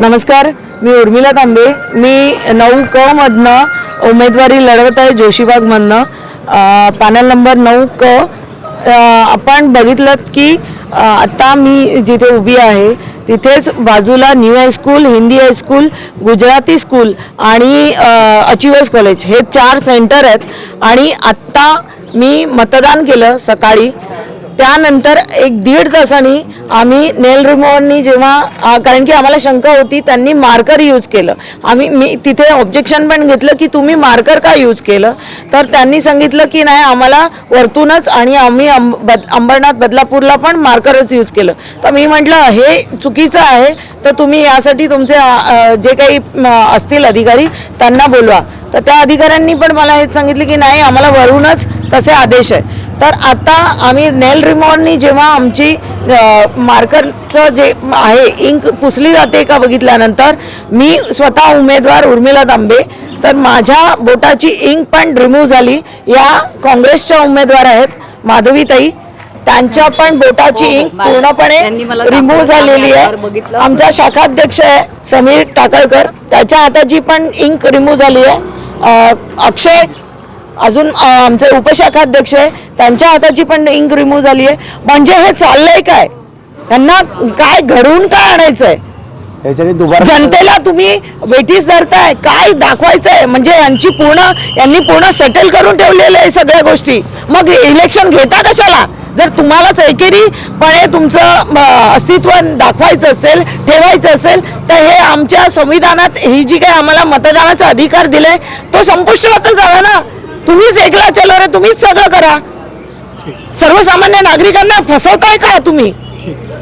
नमस्कार, मी उर्मिला तांबे. मी 9 क मधनं उमेदवारी लढवत आहे जोशीबागमधनं. पॅनल नंबर 9 क. आपण बघितलं की आता मी जिथे उभी आहे तिथेच बाजूला new high school, Hindi high school, Gujarati school आणि अचिव्हर्स कॉलेज हे 4 सेंटर आहेत. आणि आत्ता मी मतदान केलं सकाळी. त्यानंतर 1-1.5 तासांनी आम्ही नेल रिमूव्हरनी जेव्हा कारण की आम्हाला शंका होती त्यांनी मार्कर यूज केलं. मी तिथे ऑब्जेक्शन पण घेतलं की तुम्ही मार्कर का यूज केलं. तर त्यांनी सांगितलं की नाही आम्हाला वरतूनच आणि आम्ही अंबरनाथ बदलापूरला पण मार्करच यूज केलं. तर मी म्हटलं हे चुकीचं आहे, तर तुम्ही यासाठी तुमचे जे काही असतील अधिकारी त्यांना बोलवा. तर त्या अधिकाऱ्यांनी पण मला हेच सांगितलं की नाही आम्हाला वरूनच तसे आदेश आहे. तर आता आम्ही नेल रिमूव्हरनी जेव्हा आमची मार्करचं जे आहे इंक पुसली जाते का बघितल्यानंतर मी स्वतः उमेदवार उर्मिला तांबे, तर माझ्या बोटाची इंक पण रिमूव्ह झाली. या काँग्रेसच्या उमेदवार आहेत माधवीताई, त्यांच्या पण बोटाची इंक पूर्णपणे रिमूव्ह झालेली आहे. आमचा शाखाध्यक्ष आहे समीर टाकळकर, त्याच्या हाताची पण इंक रिमूव्ह झाली आहे. अक्षय अजून आमचे उपशाखाध्यक्ष आहे, त्यांच्या हाताची पण इंक रिमूव्ह झाली आहे. म्हणजे हे चाललंय काय, यांना काय घडवून काय आणायचंय, जनतेला तुम्ही वेठीस धरताय, काय दाखवायचंय. म्हणजे यांनी पूर्ण सेटल करून ठेवलेलं आहे सगळ्या गोष्टी. मग इलेक्शन घेता कशाला जर तुम्हालाच एकेरीपणे तुमचं अस्तित्व दाखवायचं असेल, ठेवायचं असेल. तर हे आमच्या संविधानात ही जी काही आम्हाला मतदानाचा अधिकार दिलाय तो संपुष्टातच झाला ना. तुम्हीच एकला चलो रे, तुम्हीच सगळं करा. सर्वसामान्य नागरिकांना फसवताय का तुम्ही.